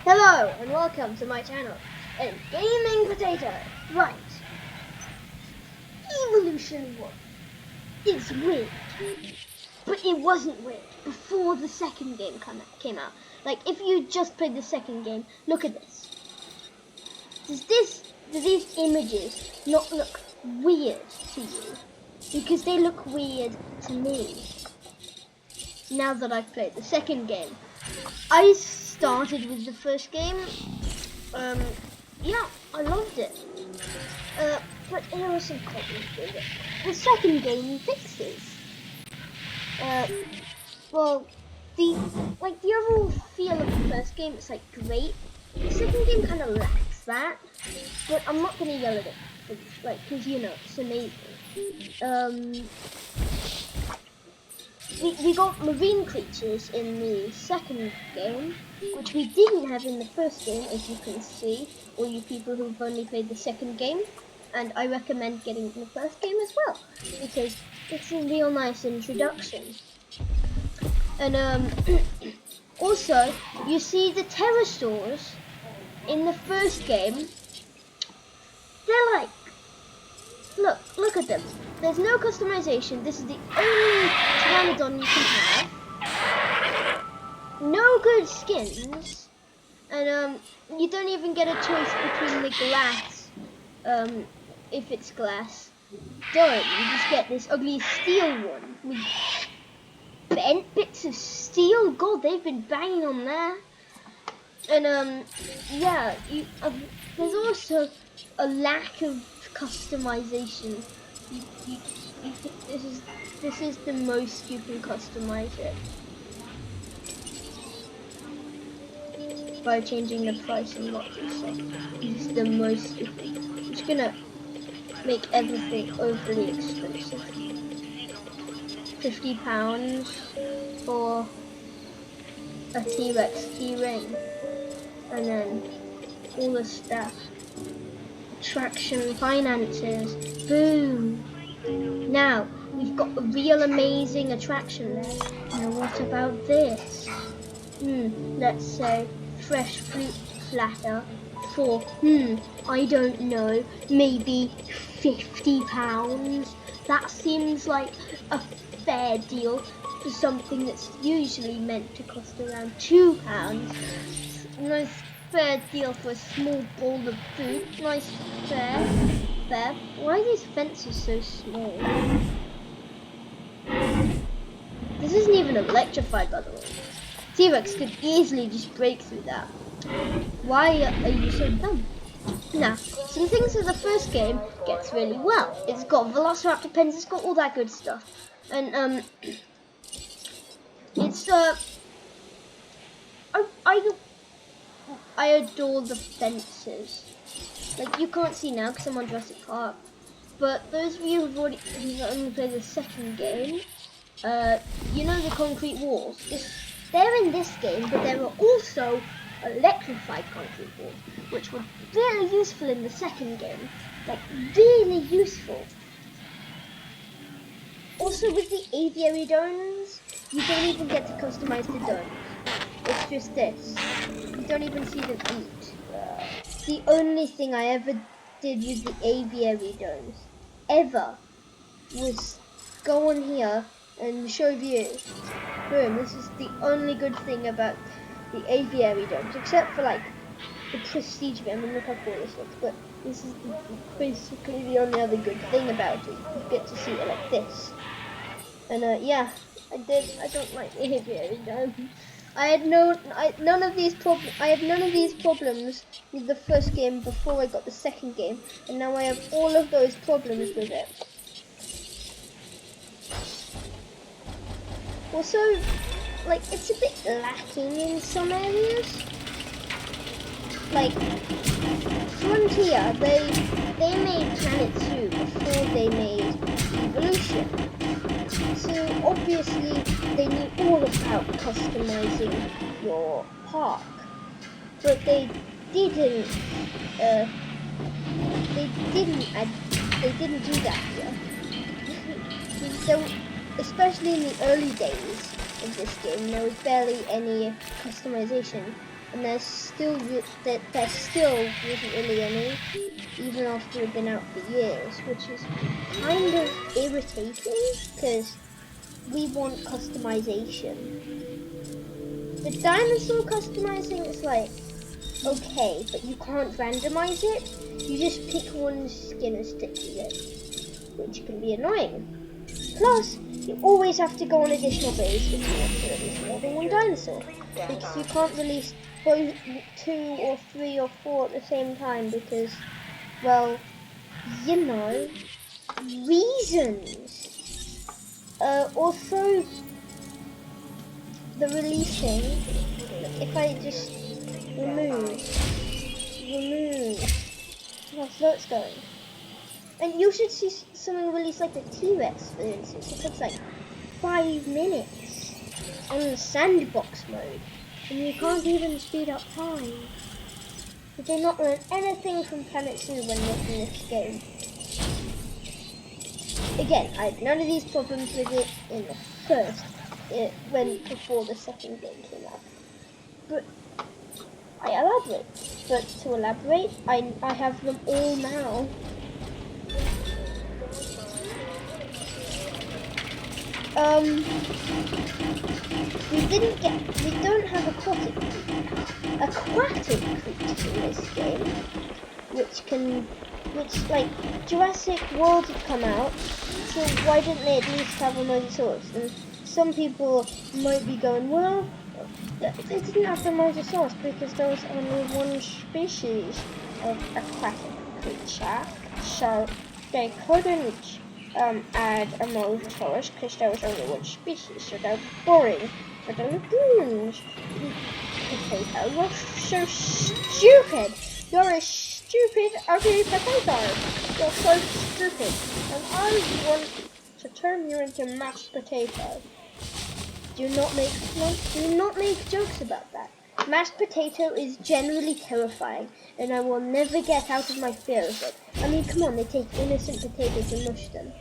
Hello and welcome to my channel, and Gaming Potato. Right, Evolution 1 is weird, but it wasn't weird before the second game came out. Like, if you just played the second game, look at this. Do these images not look weird to you? Because they look weird to me. Now that I've played the second game, I started with the first game. Yeah, I loved it. But there were some problems with it. The second game fixes. Well, the overall feel of the first game is like great. The second game kind of lacks that, but I'm not gonna yell at it, because you know it's amazing. We got marine creatures in the second game, which we didn't have in the first game, as you can see, all you people who've only played the second game. And I recommend getting the first game as well, because it's a real nice introduction. And also, you see the pterosaurs in the first game, they're like, look at them. There's no customization. This is the only pteranodon you can have. No good skins, and you don't even get a choice between the glass. If it's glass, don't. You just get this ugly steel one with bent bits of steel. God, they've been banging on there. And yeah, there's also a lack of customization. This is the most you can customize it by changing the price and lots of stuff. This is the most you can. It's gonna make everything overly expensive. £50 for a T-Rex keyring, and then all the stuff. Attraction finances, boom. Now we've got a real amazing attraction there. Now what about this? Let's say fresh fruit platter for I don't know, maybe £50. That seems like a fair deal for something that's usually meant to cost around £2. Nice fair deal for a small bowl of food. Nice fair. Why are these fences so small? This isn't even electrified, by the way. T-Rex could easily just break through that. Why are you so dumb? Now, some things in the first game gets really well. It's got Velociraptor pens, it's got all that good stuff. And it's I adore the fences. Like, you can't see now because I'm on Jurassic Park, but those of you who've only played the second game, you know the concrete walls. They're in this game, but there are also electrified concrete walls, which were very useful in the second game. Like, really useful. Also, with the aviary domes, you don't even get to customize the domes. It's just this. You don't even see them eat. The only thing I ever did with the aviary domes, ever, was go on here and show view. Boom, this is the only good thing about the aviary domes, except for like the prestige bit. I mean, look how cool this looks, but this is basically the only other good thing about it. You get to see it like this. And yeah, I don't like the aviary dome. I had none of these problems with the first game before I got the second game, and now I have all of those problems with it. Also, like, it's a bit lacking in some areas. Like Frontier, they made Planet 2 before they made Evolution. So obviously they knew all about customizing your park, but they didn't do that here. So, especially in the early days of this game, there was barely any customization. and there still wasn't really any, even after it had been out for years, which is kind of irritating because we want customization. The dinosaur customizing is like okay, but you can't randomize it. You just pick one skin and stick with it, which can be annoying. Plus, you always have to go on additional days if you want to release more than one dinosaur, because you can't release both 2 or 3 or 4 at the same time because, well, you know, reasons. Also, the releasing, if I just remove, how slow it's going. And you should see someone release like the T-Rex, for instance. It takes like 5 minutes on the sandbox mode, and you can't even speed up time. Did they not learn anything from Planet Zoo when making this game? Again, I had none of these problems with it in the first, before the second game came out. But I elaborate. But to elaborate, I have them all now. We don't have aquatic creatures in this game, which like Jurassic World had come out, so why didn't they at least have a Mosasaurus? And some people might be going, well, they didn't have the Mosasaurus because there was only one species of aquatic creature, so they couldn't add a Mosasaurus because there was only one species, so they're boring for the lagoons. Potato, you're so stupid! You're a stupid, ugly potato! You're so stupid, and I want to turn you into mashed potato. Do not make jokes about that. Mashed potato is generally terrifying, and I will never get out of my fear of it. I mean, come on, they take innocent potatoes and mush them.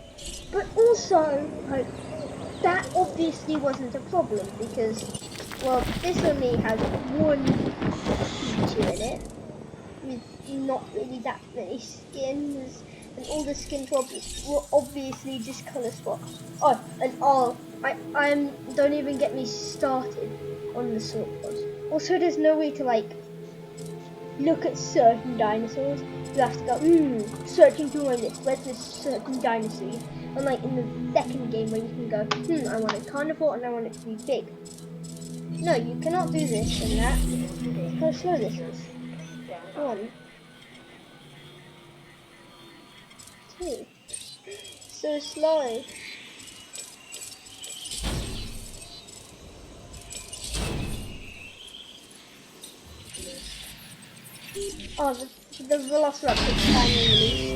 But also, like, that obviously wasn't a problem because, well, this only has one feature in it, with not really that many skins, and all the skins were obviously just colour swapped. Oh, and don't even get me started on the sauropods. Also, there's no way to like look at certain dinosaurs. You have to go, searching through my list, where's this certain dinosaur? Unlike in the second game where you can go, I want a carnivore and I want it to be big. No, you cannot do this and that. Look how slow this is. 1, 2. So slow. Oh, the Velociraptor finally released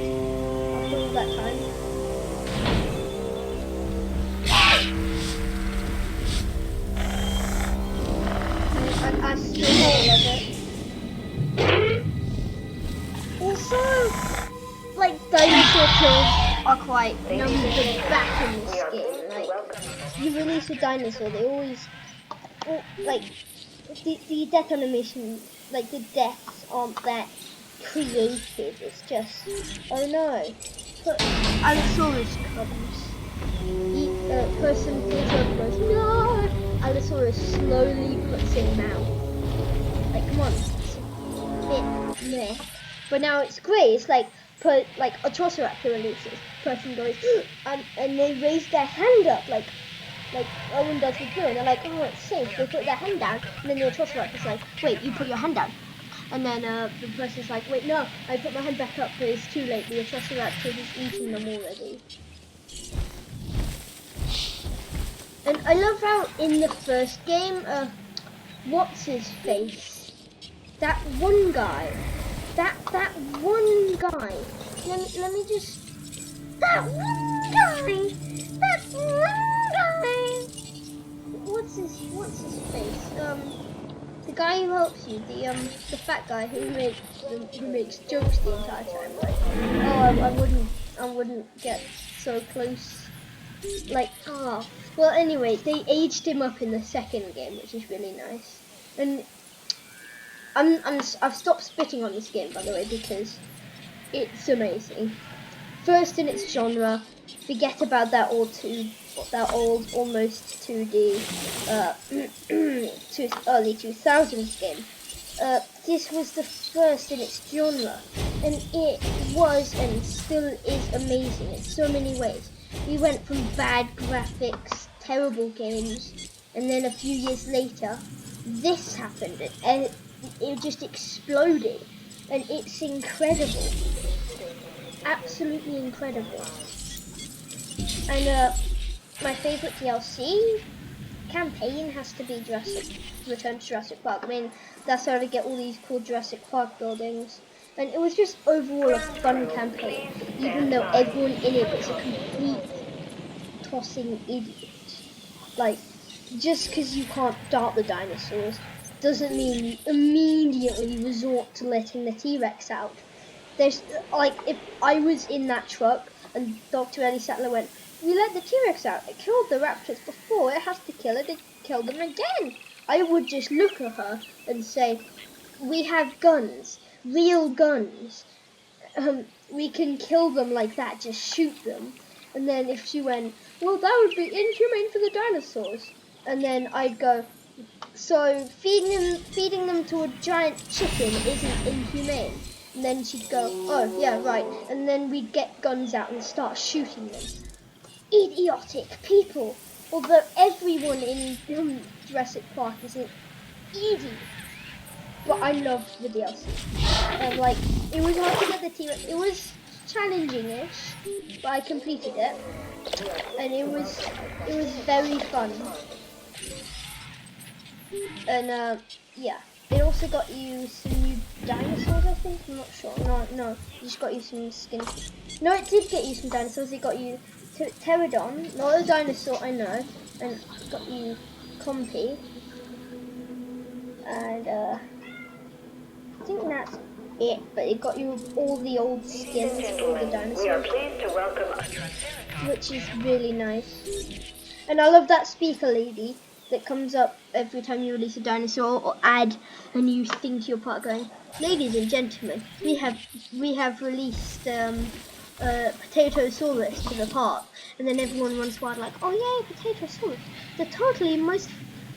after all that time. I still love it. Also, like, dinosaur kills are quite numbered back in this game. Like, you release a dinosaur, they always, like, the death animation, like, the deaths aren't that creative. It's just, oh no. Allosaurus comes. Person pulls over goes, no! Allosaurus slowly puts him out. Like, come on, it's a bit meh. But now it's great. It's like a Atrociraptor releases. Person goes, and they raise their hand up like Owen does with Blue, and they're like, oh, it's safe. They put their hand down, and then the Atrociraptor's like, wait, you put your hand down. And then the person's like, wait, no, I put my hand back up, but it's too late. The Atrociraptor has eaten them already. And I love how in the first game, what's his face? That one guy. That one guy. Let me just. That one guy. That one guy. What's his face? The guy who helps you, the fat guy who makes jokes the entire time. Like, oh, I wouldn't get so close. Like, well, anyway, they aged him up in the second game, which is really nice. And I've stopped spitting on this game, by the way, because it's amazing. First in its genre. Forget about that old almost 2D early 2000s game. This was the first in its genre, and it was and still is amazing in so many ways. We went from bad graphics, terrible games, and then a few years later, this happened, and it just exploded, and it's incredible, absolutely incredible. And my favourite DLC campaign has to be Return to Jurassic Park. I mean, that's how to get all these cool Jurassic Park buildings. And it was just overall a fun campaign, even though everyone in it was a complete tossing idiot. Like, just because you can't dart the dinosaurs doesn't mean you immediately resort to letting the T-Rex out. There's, like, if I was in that truck and Dr. Ellie Sattler went, "We let the T-Rex out, it killed the raptors before, it has to kill it, it killed them again," I would just look at her and say, "We have guns, real guns. We can kill them like that, just shoot them." And then if she went, "Well, that would be inhumane for the dinosaurs," and then I'd go, "So feeding them to a giant chicken isn't inhumane?" And then she'd go, "Oh, yeah, right." And then we'd get guns out and start shooting them. Idiotic people. Although everyone in Jurassic Park is an idiot. But I loved the DLC. Like, it was hard to get the T-Rex. It was challenging-ish, but I completed it. And it was very fun. And yeah. It also got you some new dinosaurs, I think. I'm not sure. No. It just got you some skins. No, it did get you some dinosaurs. It got you Pterodon, not a dinosaur, I know. And it got you Compy. And I think that's it. But it got you all the old skins of all the dinosaurs. We are pleased to welcome a Triceratops, which is really nice. And I love that speaker lady that comes up every time you release a dinosaur or add a new thing to your park, going, "Ladies and gentlemen, we have released Potatosaurus to the park," and then everyone runs wild like, "Oh yay, Potatosaurus!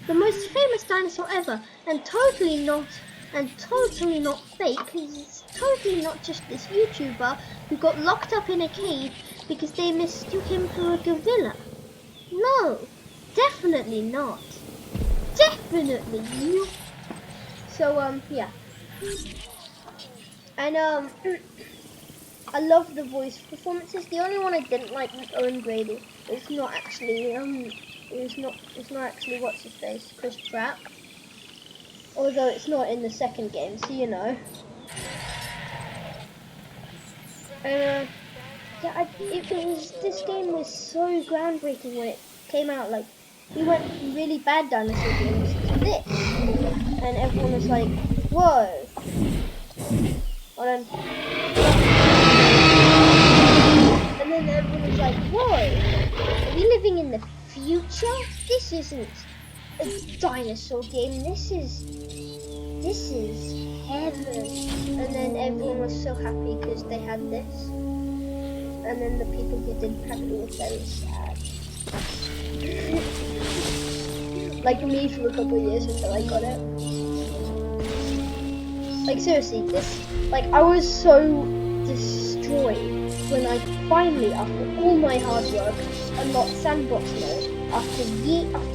The most famous dinosaur ever, and totally not fake, because it's totally not just this YouTuber who got locked up in a cave because they mistook him for a gorilla. No, definitely not. Definitely you." So yeah. And I love the voice performances. The only one I didn't like was Owen Grady. It's not actually it's not actually what's his face, Chris Pratt. Although it's not in the second game, so you know. Yeah, this game was so groundbreaking when it came out. Like, we went from really bad dinosaur games to this, and everyone was like, "Whoa!" And then everyone was like, "Whoa! Are we living in the future? This isn't a dinosaur game. This is heaven." And then everyone was so happy because they had this. And then the people who didn't have it were very sad. Like me for a couple of years until I got it. Like, seriously, I was so destroyed when I finally, after all my hard work, unlocked sandbox mode. After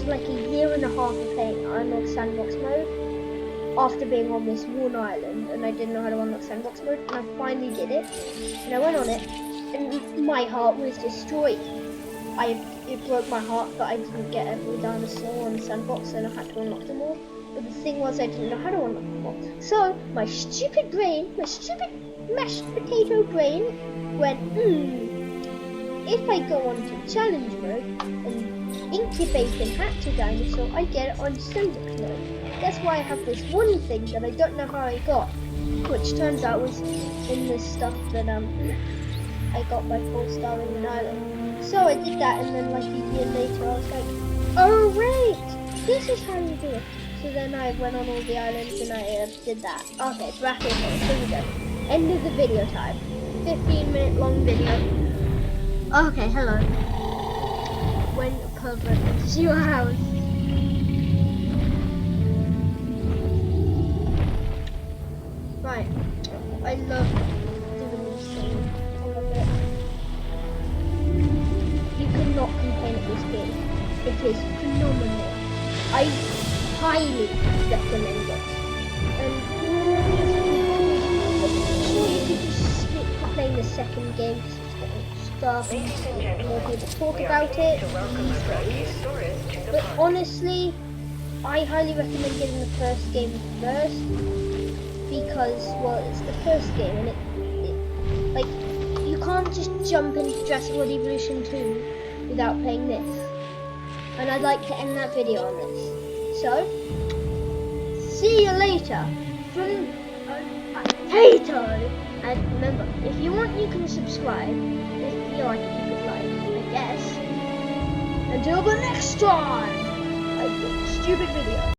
like a year and a half of playing, I unlocked sandbox mode. After being on this one island, and I didn't know how to unlock sandbox mode, and I finally did it. And I went on it, and my heart was destroyed. It broke my heart that I didn't get every dinosaur on the sandbox, and I had to unlock them all. But the thing was, I didn't know how to unlock them all. So my stupid mashed potato brain went, if I go on to challenge mode and incubate and hatch a dinosaur, I get it on sandbox mode. That's why I have this one thing that I don't know how I got, which turns out was in this stuff that I got by 4-starring an island. So I did that, and then like a year later I was like, "Oh wait, this is how you do it." So then I went on all the islands and I did that. Okay, bracket hole. Here we go. End of the video time. 15-minute long video. Okay, hello. When a pervert enters your house. Right. I love doing these things. I love it. You cannot complain at this game. It is phenomenal. I highly recommend it. And sure, you could just stick to playing the second game because it's getting stuff and more people talk about it these days. But honestly, I highly recommend getting the first game first because, well, it's the first game and it like, you can't just jump into Jurassic World Evolution 2 without playing this. And I'd like to end that video on this. So, see you later from Potato. And remember, if you want, you can subscribe. If you like it, you could like, I guess. Until the next time, I do a stupid video.